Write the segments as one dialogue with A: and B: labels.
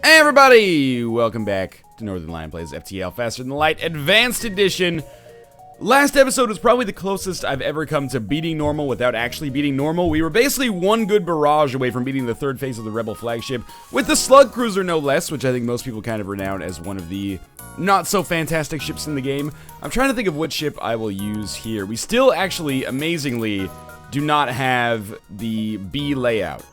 A: Hey everybody! Welcome back to Northern Lion Plays FTL Faster Than Light Advanced Edition. Last episode was probably the closest I've ever come to beating normal without actually beating normal. We were basically one good barrage away from beating the third phase of the Rebel flagship, with the Slug Cruiser no less, which I think most people kind of renown as one of the not-so-fantastic ships in the game. I'm trying to think of what ship I will use here. We still actually, amazingly, do not have the B layout.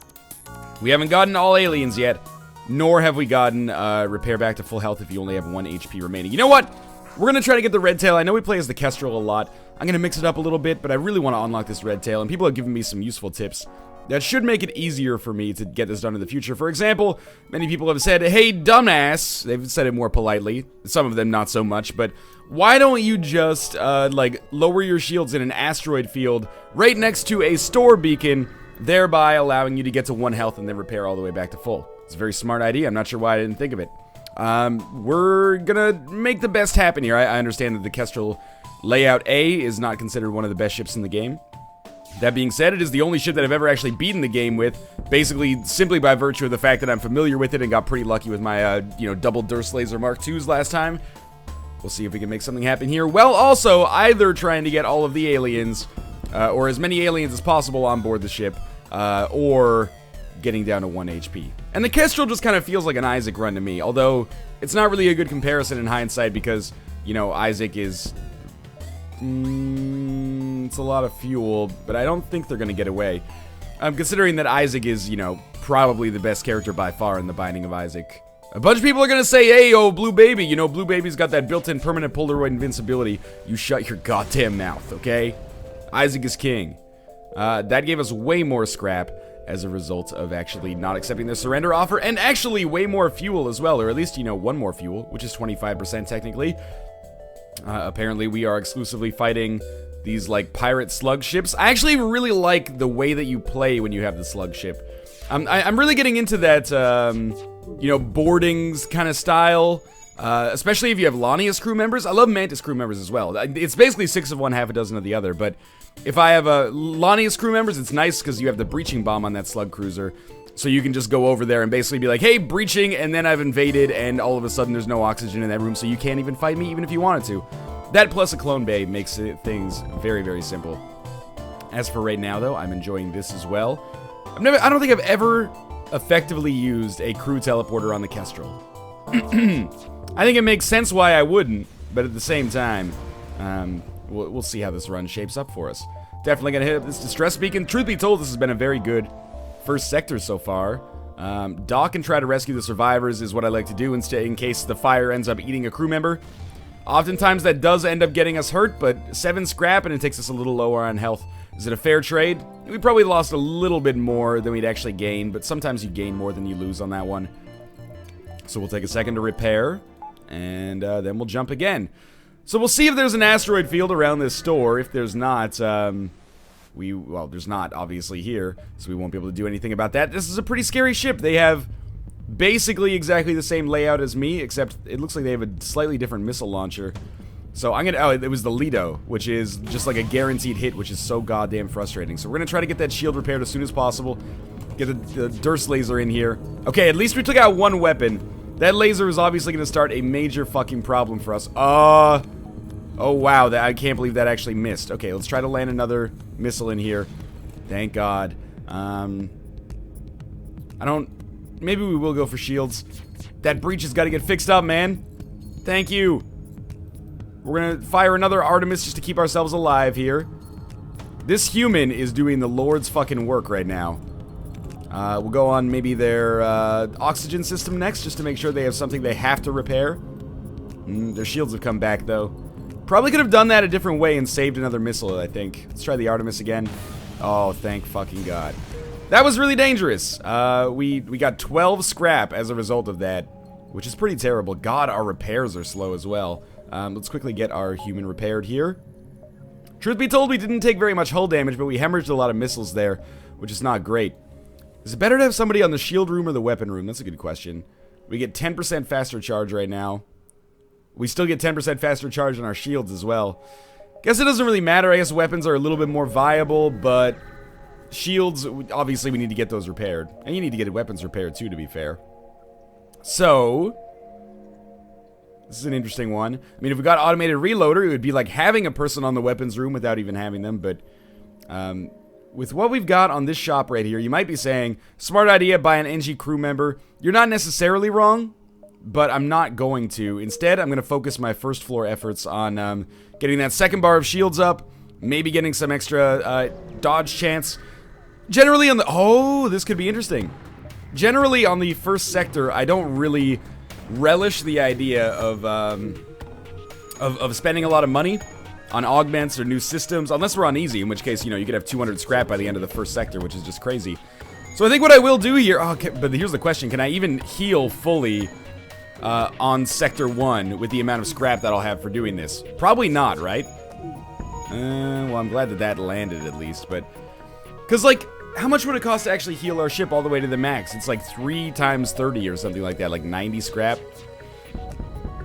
A: We haven't gotten all aliens yet. Nor have we gotten repair back to full health if you only have 1 HP remaining. You know what? We're going to try to get the red tail. I know we play as the Kestrel a lot. I'm going to mix it up a little bit, but I really want to unlock this red tail. And people have given me some useful tips that should make it easier for me to get this done in the future. For example, many people have said, hey, dumbass. They've said it more politely. Some of them not so much, but why don't you just, like, lower your shields in an asteroid field right next to a store beacon, thereby allowing you to get to 1 health and then repair all the way back to full. It's a very smart idea. I'm not sure why I didn't think of it. We're gonna make the best happen here. I understand that the Kestrel Layout A is not considered one of the best ships in the game. That being said, it is the only ship that I've ever actually beaten the game with, basically simply by virtue of the fact that I'm familiar with it and got pretty lucky with my, double Durst Laser Mark IIs last time. We'll see if we can make something happen here. Well, also, either trying to get all of the aliens, or as many aliens as possible on board the ship, or getting down to 1 HP. And the Kestrel just kind of feels like an Isaac run to me, although it's not really a good comparison in hindsight because, you know, Isaac is... it's a lot of fuel, but I don't think they're going to get away. Considering that Isaac is, you know, probably the best character by far in the Binding of Isaac. A bunch of people are going to say, hey, oh, Blue Baby, you know, Blue Baby's got that built-in permanent Polaroid invincibility. You shut your goddamn mouth, okay? Isaac is king. That gave us way more scrap as a result of actually not accepting the surrender offer, and actually way more fuel as well, or at least, you know, 1 more fuel, which is 25% technically. Apparently we are exclusively fighting these, like, pirate slug ships. I actually really like the way that you play when you have the slug ship. I'm really getting into that, you know, boardings kind of style, especially if you have Lanius crew members. I love Mantis crew members as well. It's basically 6 of one, half a dozen of the other, but if I have Lanius crew members, it's nice because you have the breaching bomb on that slug cruiser, so you can just go over there and basically be like, hey, breaching, and then I've invaded, and all of a sudden there's no oxygen in that room, so you can't even fight me even if you wanted to. That plus a clone bay makes things very, very simple. As for right now, though, I'm enjoying this as well. I don't think I've ever effectively used a crew teleporter on the Kestrel. I think it makes sense why I wouldn't, but at the same time, we'll see how this run shapes up for us. Definitely gonna hit up this distress beacon. Truth be told, this has been a very good first sector so far. Dock and try to rescue the survivors is what I like to do instead, in case the fire ends up eating a crew member. Oftentimes that does end up getting us hurt, but 7 scrap and it takes us a little lower on health. Is it a fair trade? We probably lost a little bit more than we'd actually gain, but sometimes you gain more than you lose on that one. So we'll take a second to repair, and then we'll jump again. So we'll see if there's an asteroid field around this store. If there's not, well, there's not, obviously, here, so we won't be able to do anything about that. This is a pretty scary ship. They have basically exactly the same layout as me, except it looks like they have a slightly different missile launcher. So I'm gonna, oh, it was the Lido, which is just like a guaranteed hit, which is so goddamn frustrating. So we're gonna try to get that shield repaired as soon as possible. Get the Durst laser in here. Okay, at least we took out 1 weapon. That laser is obviously gonna start a major fucking problem for us. Oh wow, I can't believe that actually missed. Okay, let's try to land another missile in here. Thank God. Maybe we will go for shields. That breach has got to get fixed up, man. Thank you. We're gonna fire another Artemis just to keep ourselves alive here. This human is doing the Lord's fucking work right now. We'll go on maybe their oxygen system next, just to make sure they have something they have to repair. Their shields have come back, though. Probably could have done that a different way and saved another missile, I think. Let's try the Artemis again. Oh, thank fucking God. That was really dangerous. We got 12 scrap as a result of that, which is pretty terrible. God, our repairs are slow as well. Let's quickly get our human repaired here. Truth be told, we didn't take very much hull damage, but we hemorrhaged a lot of missiles there, which is not great. Is it better to have somebody on the shield room or the weapon room? That's a good question. We get 10% faster charge right now. We still get 10% faster charge on our shields as well. Guess it doesn't really matter. I guess weapons are a little bit more viable, but shields, obviously we need to get those repaired. And you need to get weapons repaired too, to be fair. So, this is an interesting one. I mean, if we got automated reloader, it would be like having a person on the weapons room without even having them, but with what we've got on this shop right here, you might be saying, smart idea, buy an NG crew member. You're not necessarily wrong, but I'm not going to. Instead, I'm going to focus my first floor efforts on getting that second bar of shields up, maybe getting some extra dodge chance. Generally on the... Oh, this could be interesting. Generally on the first sector, I don't really relish the idea of spending a lot of money on augments or new systems, unless we're on easy, in which case, you know, you could have 200 scrap by the end of the first sector, which is just crazy. So I think what I will do here... Oh, okay, but here's the question. Can I even heal fully on Sector 1 with the amount of scrap that I'll have for doing this? Probably not, right? Well, I'm glad that that landed at least, but... Because, like, how much would it cost to actually heal our ship all the way to the max? It's like 3 times 30 or something like that, like 90 scrap.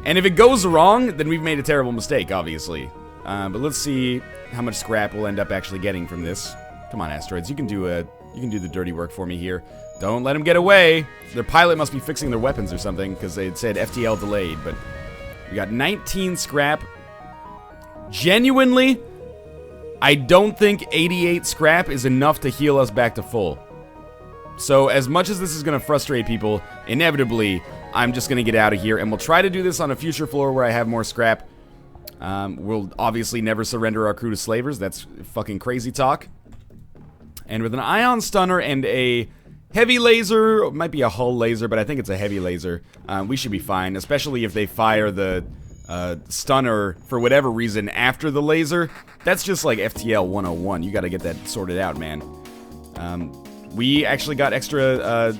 A: And if it goes wrong, then we've made a terrible mistake, obviously. But let's see how much scrap we'll end up actually getting from this. Come on, asteroids, you can do the dirty work for me here. Don't let them get away. Their pilot must be fixing their weapons or something, because they said FTL delayed. But we got 19 scrap. Genuinely, I don't think 88 scrap is enough to heal us back to full. So as much as this is going to frustrate people, inevitably, I'm just going to get out of here. And we'll try to do this on a future floor where I have more scrap. We'll obviously never surrender our crew to slavers. That's fucking crazy talk. And with an ion stunner and a heavy laser, it might be a hull laser, but I think it's a heavy laser, we should be fine, especially if they fire the stunner for whatever reason after the laser. That's just like FTL 101. You gotta get that sorted out, man. We actually got extra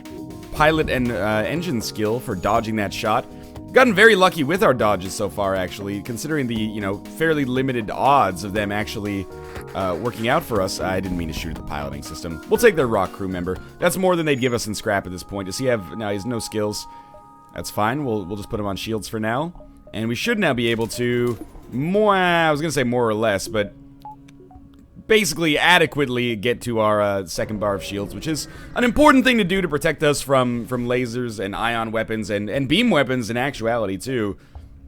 A: pilot and engine skill for dodging that shot. Gotten very lucky with our dodges so far, actually, considering the, you know, fairly limited odds of them actually working out for us. I didn't mean to shoot at the piloting system. We'll take their rock crew member. That's more than they'd give us in scrap at this point. Does he have... No, he has no skills. That's fine. We'll just put him on shields for now. And we should now be able to... I was going to say more or less, but... basically adequately get to our second bar of shields, which is an important thing to do to protect us from lasers and ion weapons and beam weapons in actuality, too.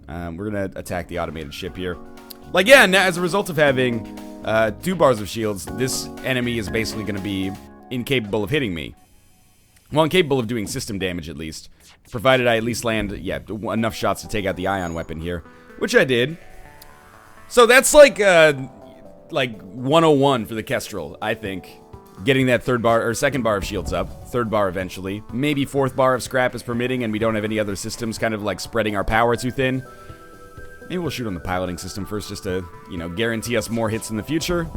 A: We're going to attack the automated ship here. Like, yeah, now, as a result of having 2 bars of shields, this enemy is basically going to be incapable of hitting me. Well, incapable of doing system damage, at least. Provided I at least land, yeah, enough shots to take out the ion weapon here. Which I did. So that's like 101 for the Kestrel, I think. Getting that second bar of shields up. Third bar eventually. Maybe fourth bar of scrap is permitting and we don't have any other systems kind of like spreading our power too thin. Maybe we'll shoot on the piloting system first just to, you know, guarantee us more hits in the future.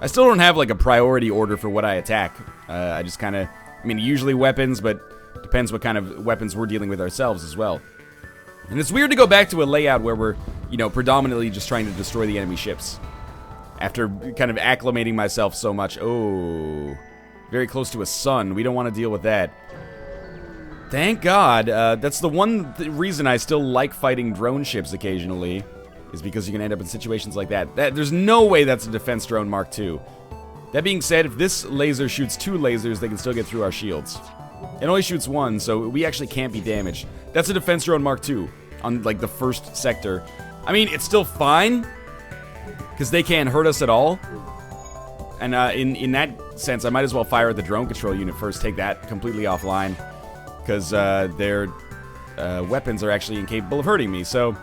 A: I still don't have like a priority order for what I attack. I just kind of, I mean, usually weapons, but depends what kind of weapons we're dealing with ourselves as well. And it's weird to go back to a layout where we're, you know, predominantly just trying to destroy the enemy ships. After kind of acclimating myself so much. Oh, very close to a sun. We don't want to deal with that. Thank God. That's the one reason I still like fighting drone ships occasionally, is because you can end up in situations like that. There's no way that's a defense drone Mark II. That being said, if this laser shoots 2 lasers, they can still get through our shields. It only shoots 1, so we actually can't be damaged. That's a defense drone Mark II on, like, the first sector. I mean, it's still fine, because they can't hurt us at all. And in that sense, I might as well fire at the drone control unit first, take that completely offline, because their weapons are actually incapable of hurting me. So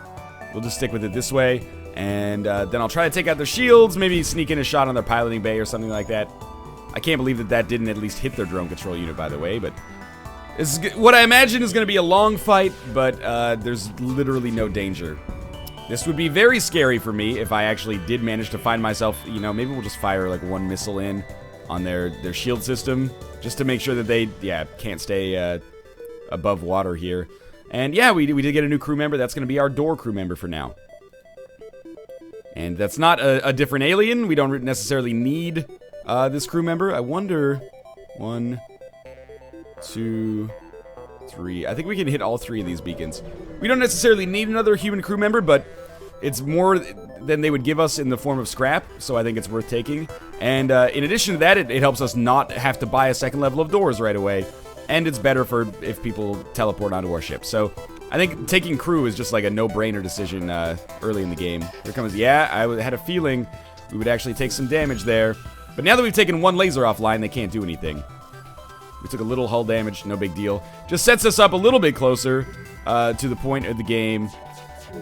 A: we'll just stick with it this way, and then I'll try to take out their shields, maybe sneak in a shot on their piloting bay or something like that. I can't believe that that didn't at least hit their drone control unit, by the way, but what I imagine is going to be a long fight, but there's literally no danger. This would be very scary for me if I actually did manage to find myself, you know, maybe we'll just fire like 1 missile in on their shield system, just to make sure that they, yeah, can't stay above water here. And yeah, we did get a new crew member. That's going to be our door crew member for now. And that's not a different alien. We don't necessarily need this crew member. I wonder, 1, 2, 3. I think we can hit all 3 of these beacons. We don't necessarily need another human crew member, but it's more than they would give us in the form of scrap, so I think it's worth taking. And in addition to that, it helps us not have to buy a second level of doors right away. and it's better for if people teleport onto our ship. So I think taking crew is just like a no-brainer decision early in the game. Here comes, yeah, I had a feeling we would actually take some damage there. But now that we've taken one laser offline, they can't do anything. We took a little hull damage, no big deal. Just sets us up a little bit closer to the point of the game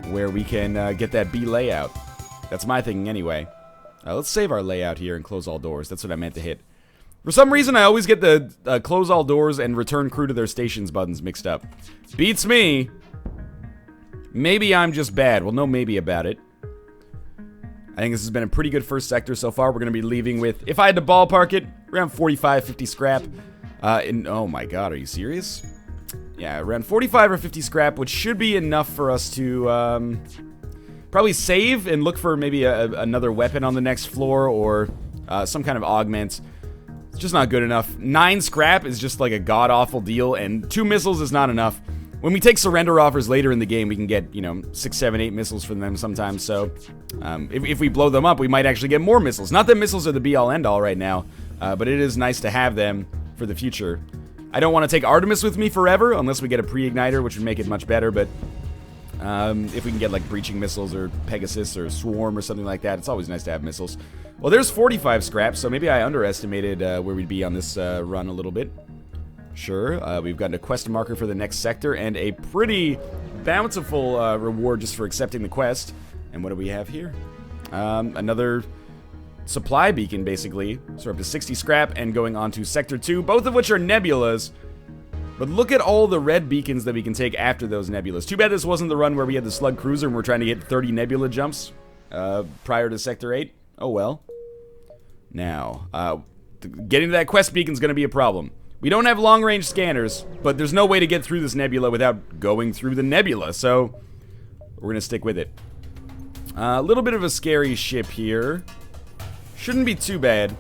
A: where we can get that B layout. That's my thinking anyway. Let's save our layout here and close all doors. That's what I meant to hit. For some reason, I always get the close all doors and return crew to their stations buttons mixed up. Beats me. Maybe I'm just bad. Well, no maybe about it. I think this has been a pretty good first sector so far. We're going to be leaving with, if I had to ballpark it, around 45, 50 scrap. Oh my god, are you serious? Yeah, around 45 or 50 scrap, which should be enough for us to probably save and look for maybe another weapon on the next floor or some kind of augment. It's just not good enough. 9 scrap is just like a god-awful deal, and 2 missiles is not enough. When we take surrender offers later in the game, we can get, you know, 6, 7, 8 missiles from them sometimes, so if we blow them up, we might actually get more missiles. Not that missiles are the be-all, end-all right now, but it is nice to have them for the future. I don't want to take Artemis with me forever, unless we get a pre-igniter, which would make it much better, but if we can get, like, breaching missiles or Pegasus or Swarm or something like that, it's always nice to have missiles. Well, there's 45 scrap, so maybe I underestimated where we'd be on this run a little bit. Sure, we've gotten a quest marker for the next sector and a pretty bountiful reward just for accepting the quest. And what do we have here? Another supply beacon, basically. So we're up to 60 scrap and going on to Sector 2, both of which are nebulas. But look at all the red beacons that we can take after those nebulas. Too bad this wasn't the run where we had the slug cruiser and we're trying to get 30 nebula jumps prior to Sector 8. Oh well. Now, getting to that quest beacon is going to be a problem. We don't have long-range scanners, but there's no way to get through this nebula without going through the nebula, so we're going to stick with it. A little bit of a scary ship here. Shouldn't be too bad.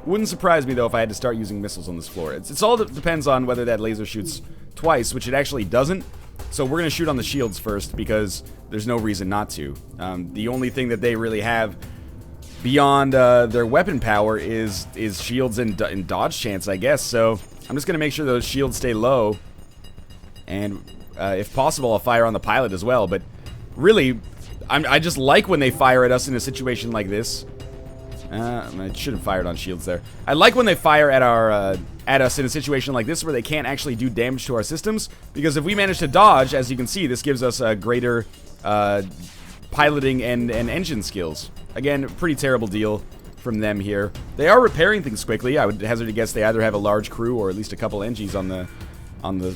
A: Wouldn't surprise me, though, if I had to start using missiles on this floor. It's all that depends on whether that laser shoots twice, which it actually doesn't. So we're going to shoot on the shields first, because there's no reason not to. The only thing that they really have beyond their weapon power is shields and dodge chance, I guess, so I'm just going to make sure those shields stay low, and if possible, I'll fire on the pilot as well, but really, I just like when they fire at us in a situation like this. I should have fired on shields there. I like when they fire at us in a situation like this where they can't actually do damage to our systems, because if we manage to dodge, as you can see, this gives us a greater piloting and engine skills. Again, pretty terrible deal from them here. They are repairing things quickly. I would hazard to guess they either have a large crew or at least a couple NGs on the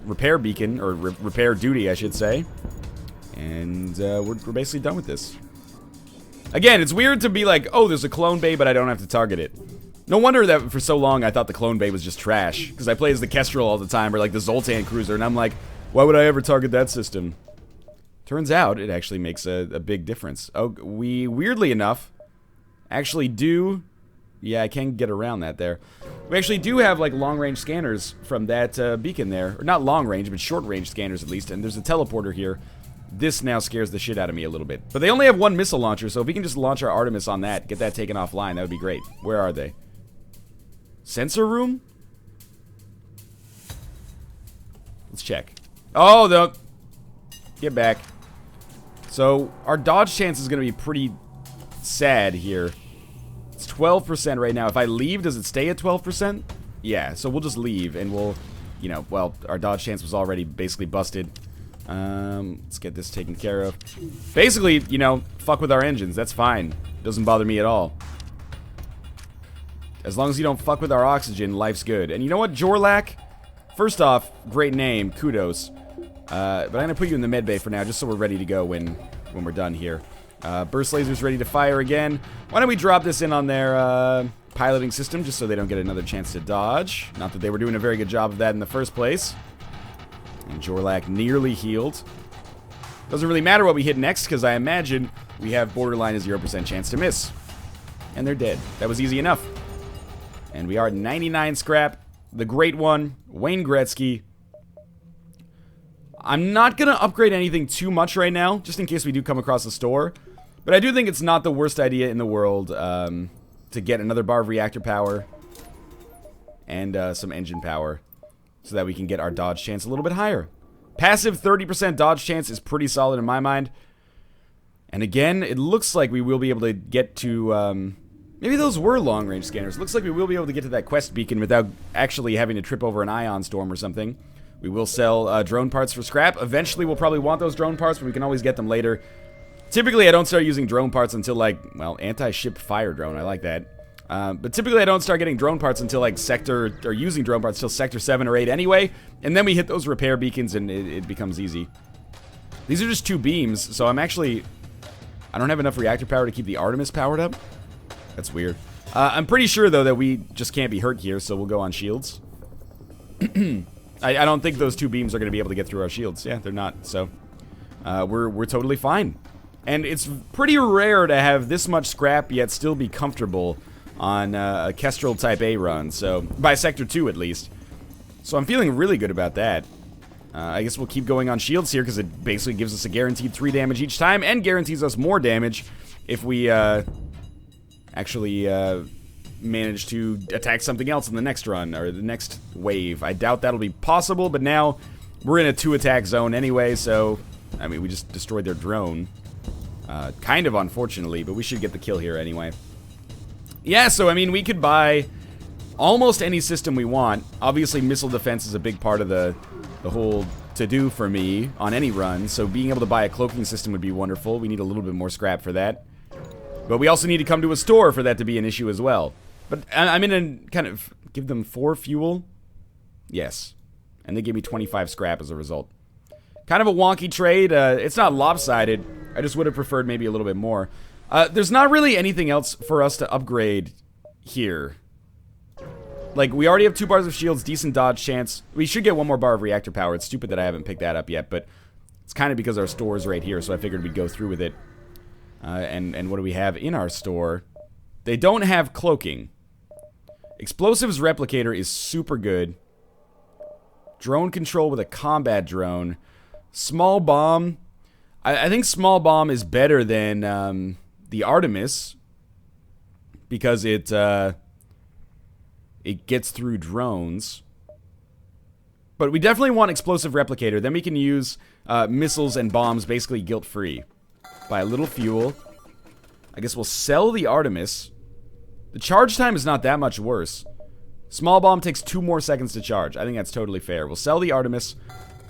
A: repair beacon, or repair duty, I should say. And we're basically done with this. Again, it's weird to be like, oh, there's a clone bay, but I don't have to target it. No wonder that for so long I thought the clone bay was just trash, because I play as the Kestrel all the time, or like the Zoltan cruiser, and I'm like, why would I ever target that system? Turns out it actually makes a big difference. Oh, we, weirdly enough, actually do... Yeah, I can get around that there. We actually do have, like, long-range scanners from that beacon there. Or not long-range, but short-range scanners at least. And there's a teleporter here. This now scares the shit out of me a little bit. But they only have one missile launcher, so if we can just launch our Artemis on that, get that taken offline, that would be great. Where are they? Sensor room? Let's check. Oh, no. Get back. So, our dodge chance is going to be pretty sad here. It's 12% right now. If I leave, does it stay at 12%? Yeah, so we'll just leave, and we'll, you know, well, our dodge chance was already basically busted. Let's get this taken care of. Basically, you know, fuck with our engines. That's fine. Doesn't bother me at all. As long as you don't fuck with our oxygen, life's good. And you know what, Jorlak? First off, great name. Kudos. But I'm going to put you in the medbay for now, just so we're ready to go when we're done here. Burst lasers ready to fire again. Why don't we drop this in on their piloting system, just so they don't get another chance to dodge. Not that they were doing a very good job of that in the first place. And Jorlak nearly healed. Doesn't really matter what we hit next, because I imagine we have borderline a 0% chance to miss. And they're dead. That was easy enough. And we are at 99 scrap. The great one, Wayne Gretzky. I'm not going to upgrade anything too much right now, just in case we do come across a store. But I do think it's not the worst idea in the world to get another bar of reactor power and some engine power. so that we can get our dodge chance a little bit higher. Passive 30% dodge chance is pretty solid in my mind. And again, it looks like we will be able to get to, maybe those were long-range scanners. Looks like we will be able to get to that quest beacon without actually having to trip over an ion storm or something. We will sell drone parts for scrap. Eventually, we'll probably want those drone parts, but we can always get them later. Typically, I don't start using drone parts until, like, well, anti-ship fire drone. I like that. But typically, I don't start getting drone parts until, like, or using drone parts until Sector 7 or 8 anyway. And then we hit those repair beacons, and it becomes easy. These are just 2 beams, so I'm actually... I don't have enough reactor power to keep the Artemis powered up. That's weird. I'm pretty sure, though, that we just can't be hurt here, so we'll go on shields. I don't think those 2 beams are going to be able to get through our shields. Yeah, they're not, so... we're totally fine. And it's pretty rare to have this much scrap yet still be comfortable on a Kestrel Type A run, so by Sector 2 at least. So I'm feeling really good about that. I guess we'll keep going on shields here because it basically gives us a guaranteed 3 damage each time and guarantees us more damage if we actually manage to attack something else in the next run or the next wave. I doubt that'll be possible, but now we're in a 2-attack zone anyway, so I mean, we just destroyed their drone. Kind of unfortunately, but we should get the kill here anyway. Yeah, so I mean, we could buy almost any system we want. Obviously, missile defense is a big part of the whole to-do for me on any run, so being able to buy a cloaking system would be wonderful. We need a little bit more scrap for that. But we also need to come to a store for that to be an issue as well. But I'm in a kind of... Give them 4 fuel? Yes. And they gave me 25 scrap as a result. Kind of a wonky trade. It's not lopsided. I just would have preferred maybe a little bit more. There's not really anything else for us to upgrade here. Like, we already have 2 bars of shields, decent dodge chance. We should get 1 more bar of reactor power. It's stupid that I haven't picked that up yet, but it's kind of because our store is right here, so I figured we'd go through with it. And what do we have in our store? They don't have cloaking. Explosives replicator is super good. Drone control with a combat drone. Small bomb. I think small bomb is better than the Artemis because it gets through drones. But we definitely want explosive replicator. Then we can use missiles and bombs basically guilt-free. Buy a little fuel. I guess we'll sell the Artemis. The charge time is not that much worse. Small bomb takes 2 more seconds to charge. I think that's totally fair. We'll sell the Artemis.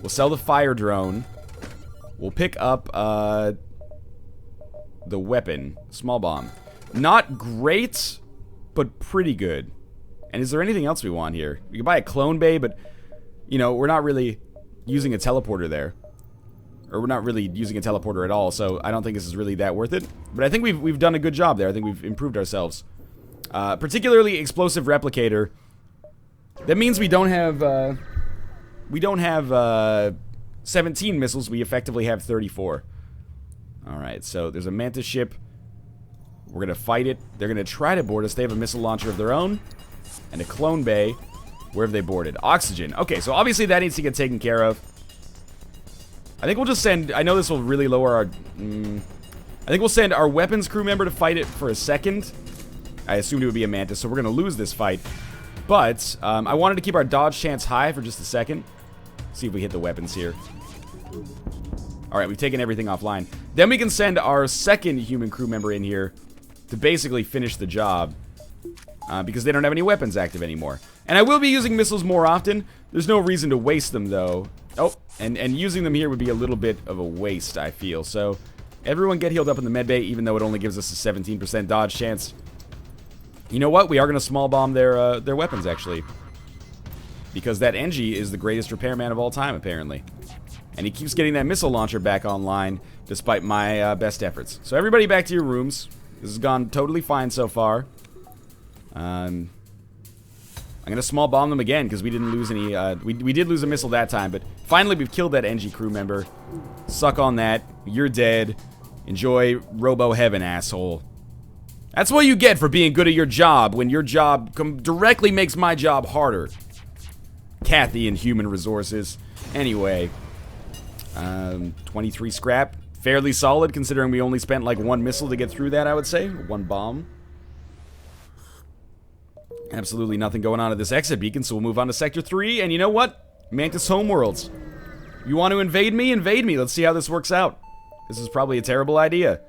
A: We'll sell the fire drone. We'll pick up the weapon. Small bomb. Not great, but pretty good. And is there anything else we want here? We can buy a clone bay, but, you know, we're not really using a teleporter there. Or we're not really using a teleporter at all, so I don't think this is really that worth it. But I think we've done a good job there. I think we've improved ourselves. Particularly explosive replicator. That means we don't have 17 missiles. We effectively have 34. Alright, so there's a Mantis ship. We're going to fight it. They're going to try to board us. They have a missile launcher of their own. And a clone bay. Where have they boarded? Oxygen. Okay, so obviously that needs to get taken care of. I think we'll just send... I know this will really lower our... I think we'll send our weapons crew member to fight it for a second. I assumed it would be a Mantis, so we're going to lose this fight. But I wanted to keep our dodge chance high for just a second. See if we hit the weapons here. Alright, we've taken everything offline. Then we can send our second human crew member in here to basically finish the job. Because they don't have any weapons active anymore. And I will be using missiles more often. There's no reason to waste them, though. Oh, and using them here would be a little bit of a waste, I feel. So, everyone get healed up in the medbay, even though it only gives us a 17% dodge chance. You know what? We are going to small bomb their weapons, actually. Because that Engie is the greatest repairman of all time, apparently. And he keeps getting that missile launcher back online, despite my best efforts. So everybody back to your rooms. This has gone totally fine so far. I'm going to small bomb them again, because we didn't lose any... we did lose a missile that time, but finally we've killed that Engie crew member. Suck on that. You're dead. Enjoy Robo Heaven, asshole. That's what you get for being good at your job, when your job directly makes my job harder. Kathy and human resources. Anyway. 23 scrap. Fairly solid, considering we only spent like 1 missile to get through that, I would say. 1 bomb. Absolutely nothing going on at this exit beacon, so we'll move on to Sector 3. And you know what? Mantis Homeworld. You want to invade me? Invade me. Let's see how this works out. This is probably a terrible idea.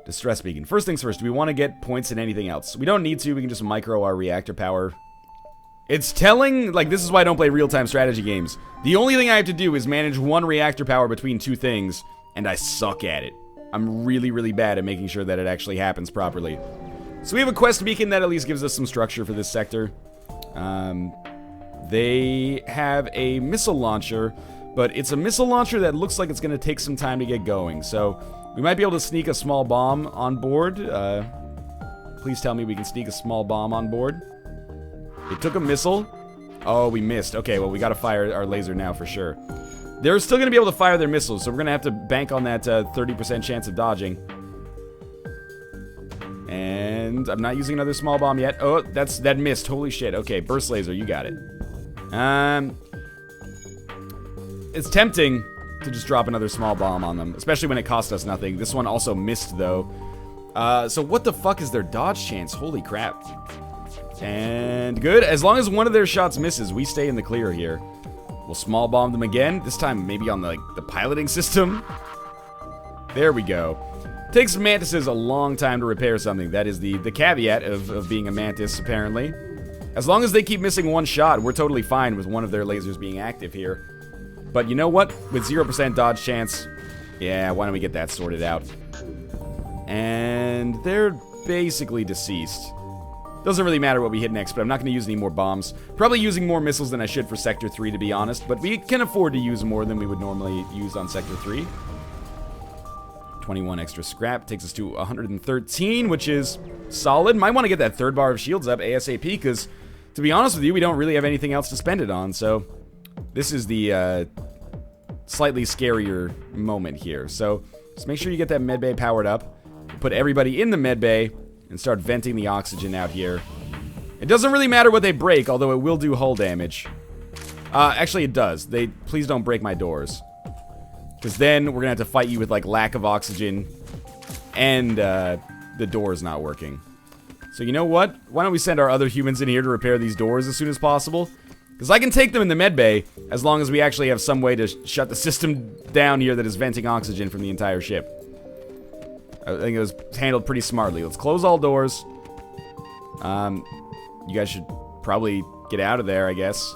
A: Distress beacon. First things first, do we want to get points in anything else? We don't need to. We can just micro our reactor power. It's telling, like, this is why I don't play real-time strategy games. The only thing I have to do is manage one reactor power between two things, and I suck at it. I'm really, really bad at making sure that it actually happens properly. So we have a quest beacon that at least gives us some structure for this sector. They have a missile launcher, but it's a missile launcher that looks like it's going to take some time to get going. So we might be able to sneak a small bomb on board. Please tell me we can sneak a small bomb on board. They took a missile. Oh, we missed. Okay, well, we got to fire our laser now for sure. They're still going to be able to fire their missiles, so we're going to have to bank on that 30% chance of dodging. And I'm not using another small bomb yet. Oh, that missed. Holy shit. Okay, burst laser, you got it. It's tempting to just drop another small bomb on them, especially when it cost us nothing. This one also missed, though. So what the fuck is their dodge chance? Holy crap. And good. As long as one of their shots misses, we stay in the clear here. We'll small bomb them again. This time maybe on the piloting system. There we go. Takes mantises a long time to repair something. That is the caveat of being a mantis, apparently. As long as they keep missing one shot, we're totally fine with one of their lasers being active here. But you know what? With 0% dodge chance, yeah, why don't we get that sorted out? And they're basically deceased. Doesn't really matter what we hit next, but I'm not going to use any more bombs. Probably using more missiles than I should for Sector 3, to be honest. But we can afford to use more than we would normally use on Sector 3. 21 extra scrap takes us to 113, which is solid. Might want to get that third bar of shields up ASAP, because, to be honest with you, we don't really have anything else to spend it on. So this is the slightly scarier moment here. So just make sure you get that medbay powered up. Put everybody in the medbay and start venting the oxygen out here. It doesn't really matter what they break, although it will do hull damage. Actually, it does. Please don't break my doors. Because then we're going to have to fight you with, like, lack of oxygen and the door's not working. So you know what? Why don't we send our other humans in here to repair these doors as soon as possible? Because I can take them in the medbay as long as we actually have some way to shut the system down here that is venting oxygen from the entire ship. I think it was handled pretty smartly. Let's close all doors. You guys should probably get out of there, I guess.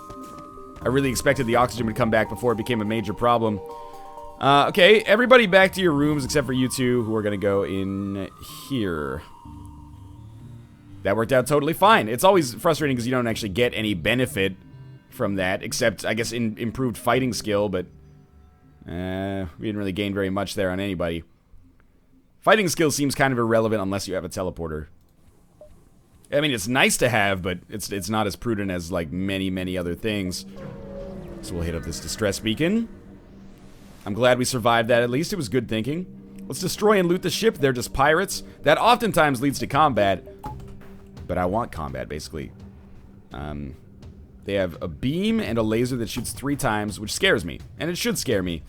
A: I really expected the oxygen would come back before it became a major problem. Okay, everybody back to your rooms except for you two, who are going to go in here. That worked out totally fine. It's always frustrating because you don't actually get any benefit from that, except, I guess, in improved fighting skill, but we didn't really gain very much there on anybody. Fighting skill seems kind of irrelevant unless you have a teleporter. I mean, it's nice to have, but it's not as prudent as, like, many other things. So we'll hit up this distress beacon. I'm glad we survived that, at least. It was good thinking. Let's destroy and loot the ship. They're just pirates. That oftentimes leads to combat. But I want combat, basically. They have a beam and a laser that shoots 3 times, which scares me. And it should scare me.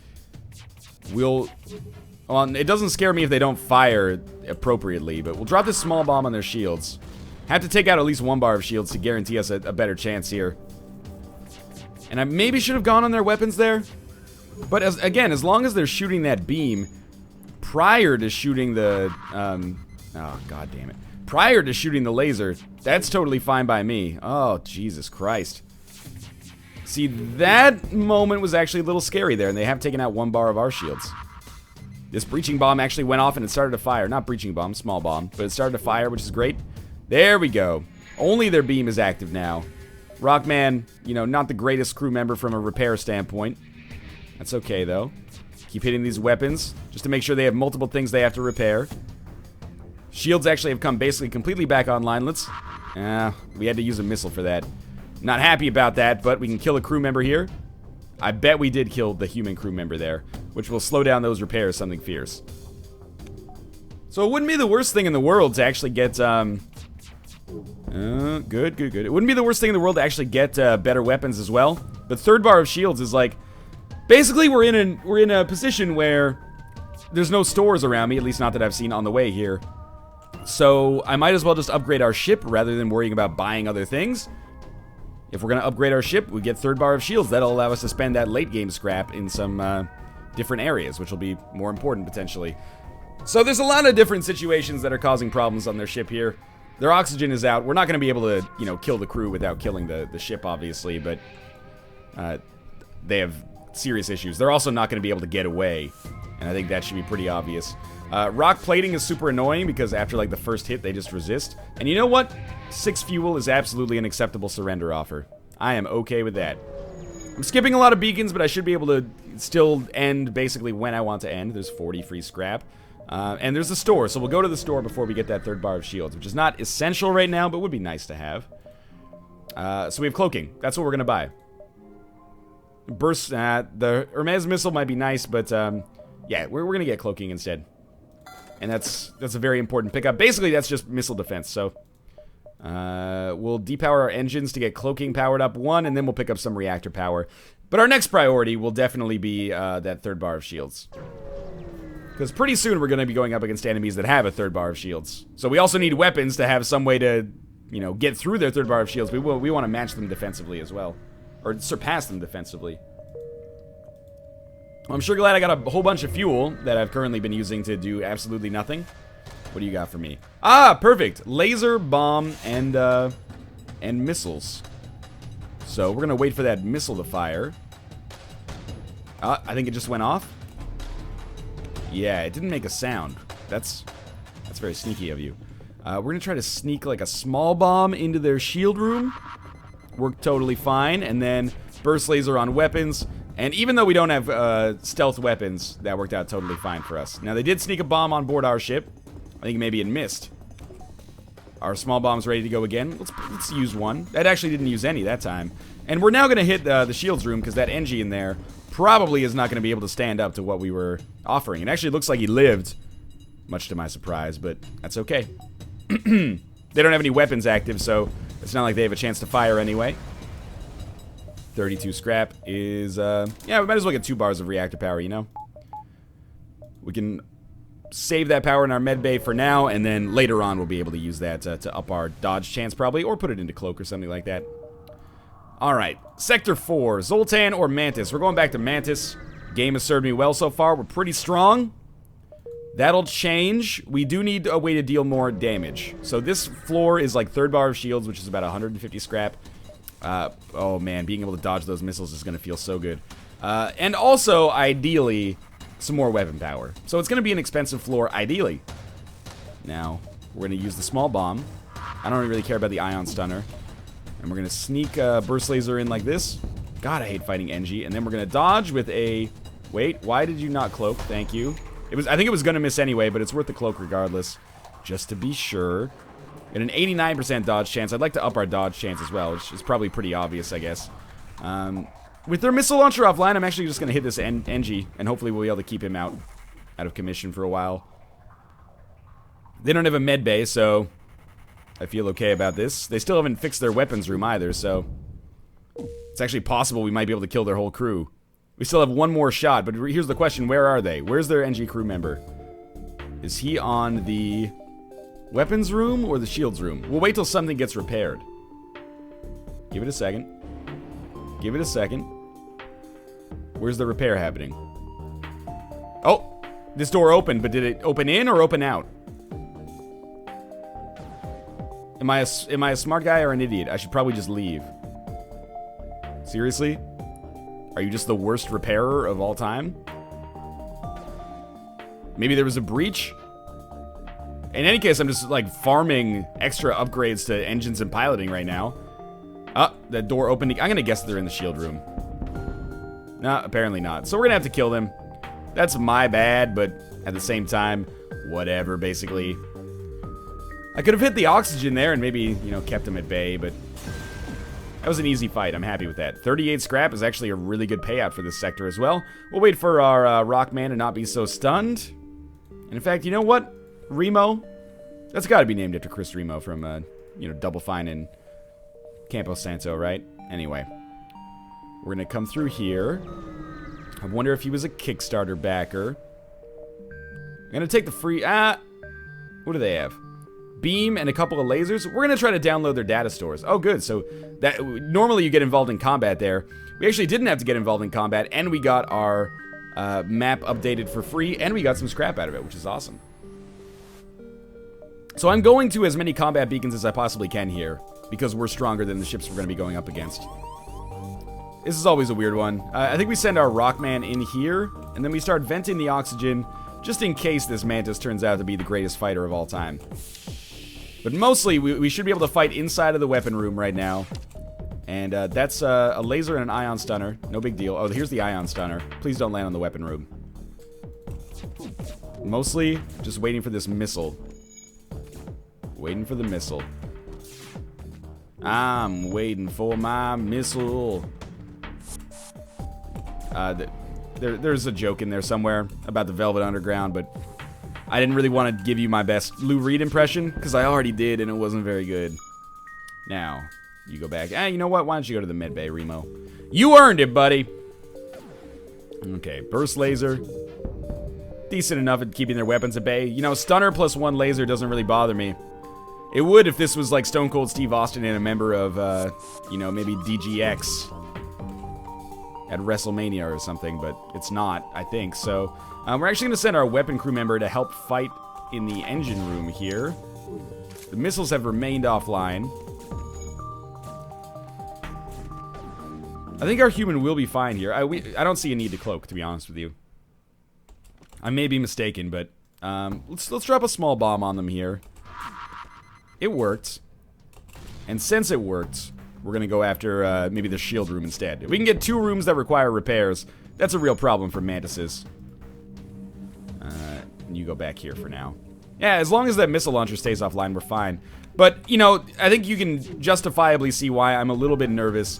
A: Well, it doesn't scare me if they don't fire appropriately, but we'll drop this small bomb on their shields. Have to take out at least 1 bar of shields to guarantee us a better chance here. And I maybe should have gone on their weapons there. But again, as long as they're shooting that beam prior to shooting the, oh, god damn it. Prior to shooting the laser, that's totally fine by me. Oh, Jesus Christ. See, that moment was actually a little scary there, and they have taken out 1 bar of our shields. This breaching bomb actually went off and it started to fire. Not breaching bomb, small bomb, but it started to fire, which is great. There we go. Only their beam is active now. Rockman, you know, not the greatest crew member from a repair standpoint. That's okay, though. Keep hitting these weapons, just to make sure they have multiple things they have to repair. Shields actually have come basically completely back online. We had to use a missile for that. Not happy about that, but we can kill a crew member here. I bet we did kill the human crew member there, which will slow down those repairs something fierce. So it wouldn't be the worst thing in the world to actually get, good. It wouldn't be the worst thing in the world to actually get better weapons as well. The third bar of shields is like, basically we're in a position where there's no stores around me, at least not that I've seen on the way here. So I might as well just upgrade our ship rather than worrying about buying other things. if we're going to upgrade our ship, we get third bar of shields. That'll allow us to spend that late game scrap in some different areas, which will be more important potentially. So there's a lot of different situations that are causing problems on their ship here. Their oxygen is out. We're not going to be able to, you know, kill the crew without killing the ship, obviously, but they have serious issues. They're also not going to be able to get away, and I think that should be pretty obvious. Rock plating is super annoying because after, like, the first hit, they just resist. And you know what? 6 fuel is absolutely an acceptable surrender offer. I am okay with that. I'm skipping a lot of beacons, but I should be able to still end basically when I want to end. There's 40 free scrap. And there's the store, so we'll go to the store before we get that third bar of shields, which is not essential right now, but would be nice to have. So we have cloaking. That's what we're going to buy. Burst, the Hermes missile might be nice, but yeah, we're going to get cloaking instead. And that's a very important pickup. Basically, that's just missile defense, so we'll depower our engines to get cloaking powered up 1, and then we'll pick up some reactor power. But our next priority will definitely be that third bar of shields. Because pretty soon we're going to be going up against enemies that have a third bar of shields. So we also need weapons to have some way to, you know, get through their third bar of shields. We want to match them defensively as well. Or surpass them defensively. Well, I'm sure glad I got a whole bunch of fuel that I've currently been using to do absolutely nothing. What do you got for me? Ah, perfect. Laser, bomb, and missiles. So we're going to wait for that missile to fire. I think it just went off. Yeah, it didn't make a sound. That's very sneaky of you. We're going to try to sneak like a small bomb into their shield room. Worked totally fine. And then burst laser on weapons. And even though we don't have stealth weapons, that worked out totally fine for us. Now, they did sneak a bomb on board our ship. I think maybe it missed. Our small bomb's ready to go again. Let's use one. That actually didn't use any that time. And we're now going to hit the shields room because that NG in there probably is not going to be able to stand up to what we were offering. It actually looks like he lived, much to my surprise, but that's okay. They don't have any weapons active, so it's not like they have a chance to fire anyway. 32 scrap is, yeah, we might as well get 2 bars of reactor power, you know? We can save that power in our med bay for now, and then later on we'll be able to use that to up our dodge chance probably, or put it into cloak or something like that. Alright, Sector 4, Zoltan or Mantis. We're going back to Mantis. Game has served me well so far. We're pretty strong. That'll change. We do need a way to deal more damage. So this floor is like third bar of shields, which is about 150 scrap. Oh man, being able to dodge those missiles is going to feel so good. And also, ideally, some more weapon power. So it's going to be an expensive floor, ideally. Now, we're going to use the small bomb. I don't really care about the ion stunner. And we're going to sneak burst laser in like this. God, I hate fighting NG. And then we're going to dodge with a... Wait, why did you not cloak? Thank you. I think it was going to miss anyway, but it's worth the cloak regardless. Just to be sure. And an 89% dodge chance. I'd like to up our dodge chance as well, which is probably pretty obvious, I guess. With their missile launcher offline, I'm actually just going to hit this NG, and hopefully we'll be able to keep him out of commission for a while. They don't have a med bay, so I feel okay about this. They still haven't fixed their weapons room either, so it's actually possible we might be able to kill their whole crew. We still have one more shot, but here's the question, where are they? Where's their NG crew member? Is he on the weapons room or the shields room? We'll wait till something gets repaired. Give it a second. Give it a second. Where's the repair happening? Oh, this door opened, but did it open in or open out? Am I a smart guy or an idiot? I should probably just leave. Seriously? Are you just the worst repairer of all time? Maybe there was a breach? In any case, I'm just, like, farming extra upgrades to engines and piloting right now. Ah, that door opened. I'm gonna guess they're in the shield room. No, apparently not. So we're gonna have to kill them. That's my bad, but at the same time, whatever, basically. I could have hit the oxygen there and maybe, you know, kept them at bay, but that was an easy fight. I'm happy with that. 38 scrap is actually a really good payout for this sector as well. We'll wait for our Rockman to not be so stunned. And in fact, you know what? Remo? That's got to be named after Chris Remo from, you know, Double Fine and Campo Santo, right? Anyway. We're going to come through here. I wonder if he was a Kickstarter backer. I'm going to take the free... what do they have? beam and a couple of lasers. We're gonna try to download their data stores. Oh, good. So that normally you get involved in combat there. We actually didn't have to get involved in combat, and we got our map updated for free, and we got some scrap out of it, which is awesome. So I'm going to as many combat beacons as I possibly can here, because we're stronger than the ships we're going to be going up against. This is always a weird one. I think we send our Rockman in here, and then we start venting the oxygen, just in case this Mantis turns out to be the greatest fighter of all time. But mostly, we should be able to fight inside of the weapon room right now. And that's a laser and an ion stunner. No big deal. Oh, here's the ion stunner. Please don't land on the weapon room. Mostly, just waiting for this missile. Waiting for the missile. I'm waiting for my missile. There's a joke in there somewhere about the Velvet Underground, but I didn't really want to give you my best Lou Reed impression, because I already did, and it wasn't very good. Now, you go back. You know what? Why don't you go to the med bay, Remo? You earned it, buddy! Okay, burst laser. Decent enough at keeping their weapons at bay. You know, stunner plus one laser doesn't really bother me. It would if this was like Stone Cold Steve Austin and a member of, you know, maybe DGX at WrestleMania or something, but it's not, I think. So, we're actually going to send our weapon crew member to help fight in the engine room here. The missiles have remained offline. I think our human will be fine here. I don't see a need to cloak, to be honest with you. I may be mistaken, but let's drop a small bomb on them here. It worked. And since it worked, we're going to go after maybe the shield room instead. If we can get 2 rooms that require repairs, that's a real problem for Mantises. You go back here for now. Yeah, as long as that missile launcher stays offline, we're fine. But, you know, I think you can justifiably see why I'm a little bit nervous.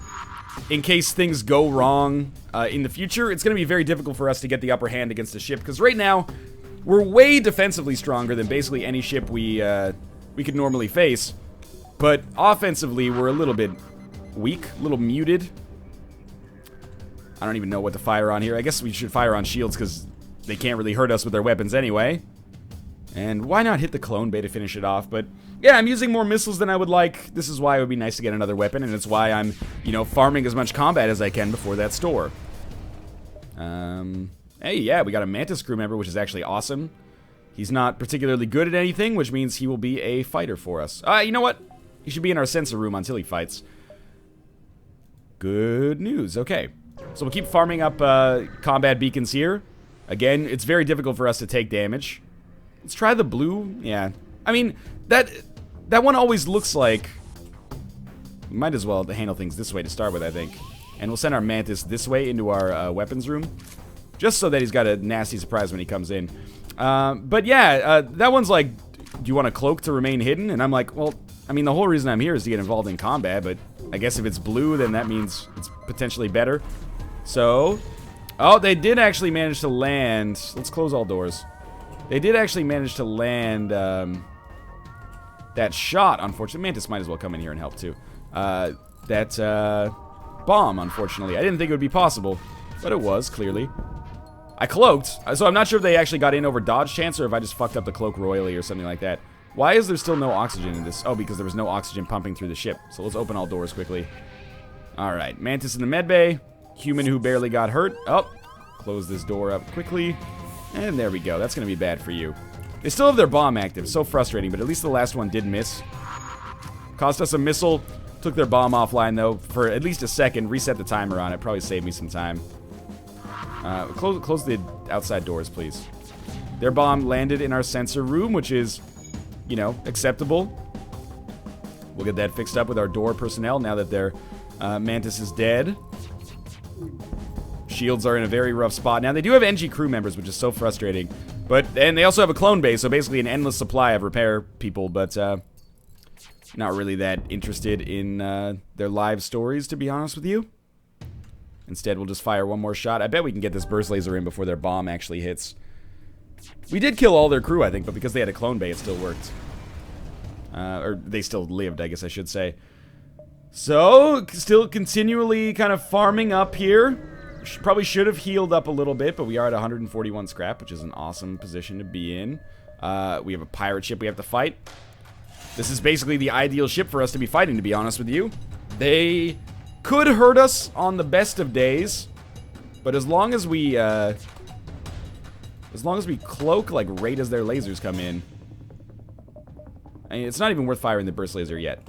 A: In case things go wrong in the future, it's going to be very difficult for us to get the upper hand against a ship. Because right now, we're way defensively stronger than basically any ship we could normally face. But offensively, we're a little bit weak, a little muted. I don't even know what to fire on here. I guess we should fire on shields because they can't really hurt us with their weapons anyway. And why not hit the clone bay to finish it off? But yeah, I'm using more missiles than I would like. This is why it would be nice to get another weapon, and it's why I'm, you know, farming as much combat as I can before that store. Hey, yeah, we got a Mantis crew member, which is actually awesome. He's not particularly good at anything, which means he will be a fighter for us. You know what? He should be in our sensor room until he fights. Good news. Okay. So we'll keep farming up combat beacons here. Again, it's very difficult for us to take damage. Let's try the blue. Yeah. I mean, that one always looks like... We might as well handle things this way to start with, I think. And we'll send our Mantis this way into our weapons room. Just so that he's got a nasty surprise when he comes in. But yeah, that one's like, do you want a cloak to remain hidden? And I'm like, well, I mean, the whole reason I'm here is to get involved in combat, but I guess if it's blue, then that means it's potentially better. So, oh, they did actually manage to land. Let's close all doors. They did actually manage to land that shot, unfortunately. Mantis might as well come in here and help, too. That bomb, unfortunately. I didn't think it would be possible, but it was, clearly. I cloaked, so I'm not sure if they actually got in over dodge chance or if I just fucked up the cloak royally or something like that. Why is there still no oxygen in this? Oh, because there was no oxygen pumping through the ship. So let's open all doors quickly. Alright, Mantis in the medbay. Human who barely got hurt. Oh, close this door up quickly. And there we go. That's going to be bad for you. They still have their bomb active. So frustrating, but at least the last one did miss. Cost us a missile. Took their bomb offline, though, for at least a second. Reset the timer on it. Probably saved me some time. Close the outside doors, please. Their bomb landed in our sensor room, which is, you know, acceptable. We'll get that fixed up with our door personnel now that their Mantis is dead. Shields are in a very rough spot. Now, they do have NG crew members, which is so frustrating. And they also have a clone base, so basically an endless supply of repair people, but not really that interested in their live stories, to be honest with you. Instead, we'll just fire one more shot. I bet we can get this burst laser in before their bomb actually hits. We did kill all their crew, I think, but because they had a clone bay, it still worked. Or they still lived, I guess I should say. So, still continually kind of farming up here. Probably should have healed up a little bit, but we are at 141 scrap, which is an awesome position to be in. We have a pirate ship we have to fight. This is basically the ideal ship for us to be fighting, to be honest with you. They could hurt us on the best of days, but as long as we cloak, like, right as their lasers come in, I mean, it's not even worth firing the burst laser yet.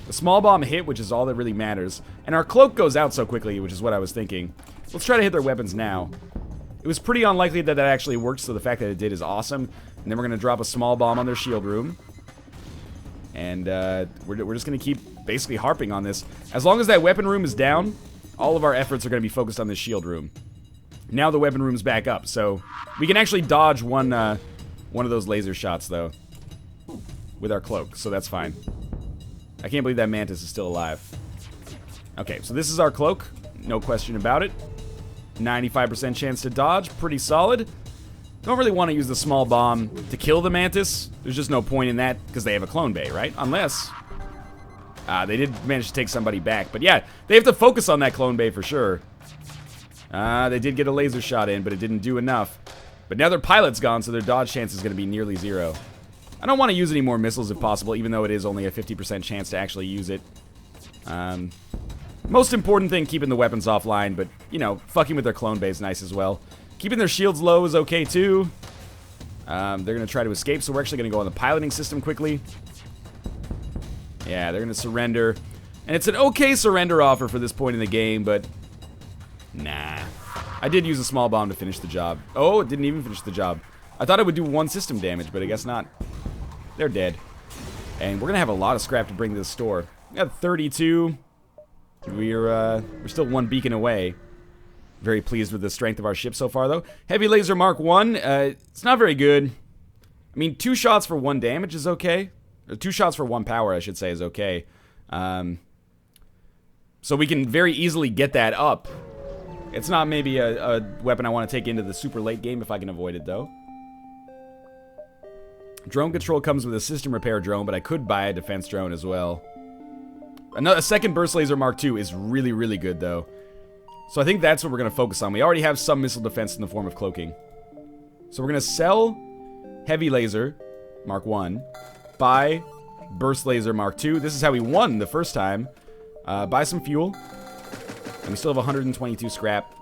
A: The small bomb hit, which is all that really matters, and our cloak goes out so quickly, which is what I was thinking. Let's try to hit their weapons now. It was pretty unlikely that that actually worked, so the fact that it did is awesome. And then we're going to drop a small bomb on their shield room. And we're just going to keep basically harping on this. As long as that weapon room is down, all of our efforts are going to be focused on this shield room. Now the weapon room's back up, so we can actually dodge one of those laser shots, though, with our cloak, so that's fine. I can't believe that Mantis is still alive. Okay, so this is our cloak. No question about it. 95% chance to dodge. Pretty solid. Don't really want to use the small bomb to kill the Mantis. There's just no point in that because they have a clone bay, right? Unless... they did manage to take somebody back. But yeah, they have to focus on that clone bay for sure. They did get a laser shot in, but it didn't do enough. But now their pilot's gone, so their dodge chance is going to be nearly 0. I don't want to use any more missiles if possible, even though it is only a 50% chance to actually use it. Most important thing, keeping the weapons offline, but, you know, fucking with their clone bay is nice as well. Keeping their shields low is okay, too. They're going to try to escape, so we're actually going to go on the piloting system quickly. Yeah, they're going to surrender. And it's an okay surrender offer for this point in the game, but... Nah. I did use a small bomb to finish the job. Oh, it didn't even finish the job. I thought it would do 1 system damage, but I guess not. They're dead. And we're going to have a lot of scrap to bring to the store. We got 32... We're still 1 beacon away. Very pleased with the strength of our ship so far, though. Heavy laser Mark 1, it's not very good. I mean, 2 shots for 1 damage is okay. Or 2 shots for 1 power, I should say, is okay. So we can very easily get that up. It's not maybe a weapon I want to take into the super late game if I can avoid it, though. Drone control comes with a system repair drone, but I could buy a defense drone as well. A second burst laser Mark II is really, really good, though. So I think that's what we're going to focus on. We already have some missile defense in the form of cloaking. So we're going to sell heavy laser Mark I, buy burst laser Mark II. This is how we won the first time. Buy some fuel. And we still have 122 scrap.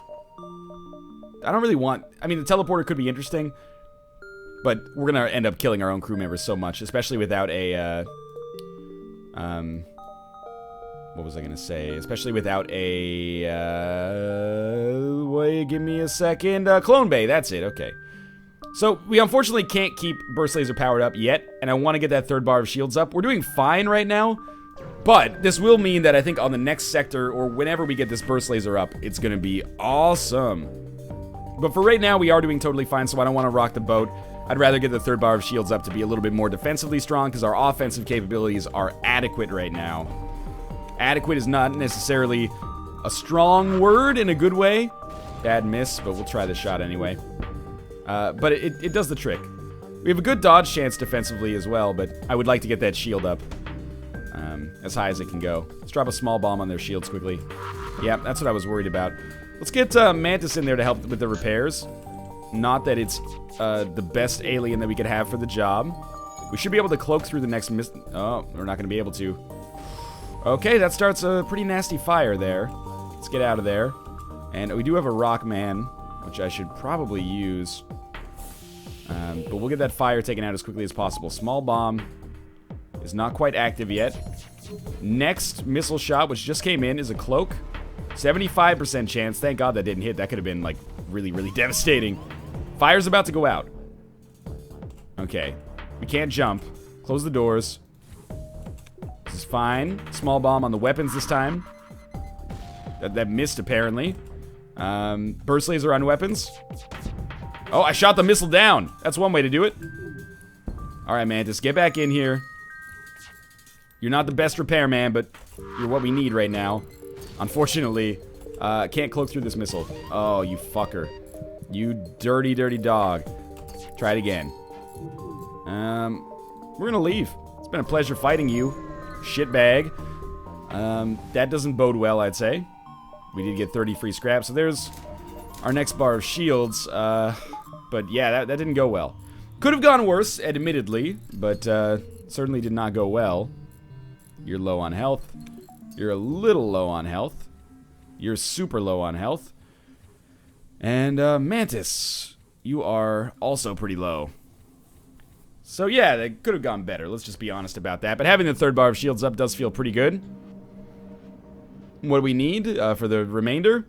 A: I don't really want... I mean, the teleporter could be interesting. But we're going to end up killing our own crew members so much. Especially without a... what was I going to say? Especially without a... wait, give me a second. Clone bay, that's it, okay. So, we unfortunately can't keep burst laser powered up yet. And I want to get that 3rd bar of shields up. We're doing fine right now. But this will mean that I think on the next sector, or whenever we get this burst laser up, it's going to be awesome. But for right now, we are doing totally fine, so I don't want to rock the boat. I'd rather get the 3rd bar of shields up to be a little bit more defensively strong, because our offensive capabilities are adequate right now. Adequate is not necessarily a strong word in a good way. Bad miss, but we'll try the shot anyway. But it does the trick. We have a good dodge chance defensively as well, but I would like to get that shield up as high as it can go. Let's drop a small bomb on their shields quickly. Yeah, that's what I was worried about. Let's get Mantis in there to help with the repairs. Not that it's the best alien that we could have for the job. We should be able to cloak through the next Oh, we're not going to be able to. Okay, that starts a pretty nasty fire there. Let's get out of there. And we do have a rock man, which I should probably use. But we'll get that fire taken out as quickly as possible. Small bomb is not quite active yet. Next missile shot, which just came in, is a cloak. 75% chance. Thank God that didn't hit. That could have been, like, really, really devastating. Fire's about to go out. Okay. We can't jump. Close the doors. This is fine. Small bomb on the weapons this time. That missed, apparently. Burst laser on weapons. Oh, I shot the missile down. That's one way to do it. Alright, Mantis, get back in here. You're not the best repairman, but you're what we need right now. Unfortunately, can't cloak through this missile. Oh, you fucker. You dirty, dirty dog. Try it again. We're gonna leave. It's been a pleasure fighting you, shitbag. That doesn't bode well, I'd say. We did get 30 free scraps, so there's our next bar of shields. But yeah, that didn't go well. Could have gone worse, admittedly, but certainly did not go well. You're low on health. You're a little low on health. You're super low on health. And Mantis, you are also pretty low. So yeah, that could have gone better. Let's just be honest about that. But having the third bar of shields up does feel pretty good. What do we need for the remainder?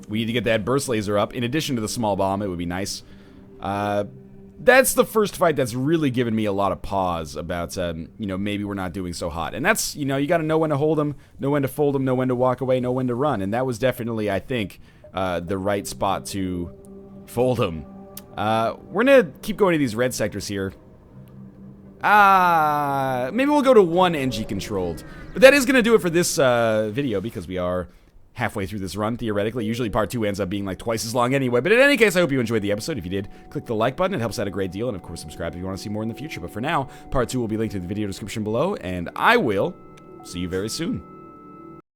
A: We need to get that burst laser up. In addition to the small bomb, it would be nice. That's the first fight that's really given me a lot of pause about, you know, maybe we're not doing so hot. And that's, you know, you got to know when to hold them, know when to fold them, know when to walk away, know when to run. And that was definitely, I think, the right spot to fold them. We're going to keep going to these red sectors here. Maybe we'll go to one NG controlled. But that is going to do it for this video because we are halfway through this run, theoretically. Usually part 2 ends up being like twice as long anyway. But in any case, I hope you enjoyed the episode. If you did, click the like button. It helps out a great deal. And of course, subscribe if you want to see more in the future. But for now, part 2 will be linked in the video description below. And I will see you very soon.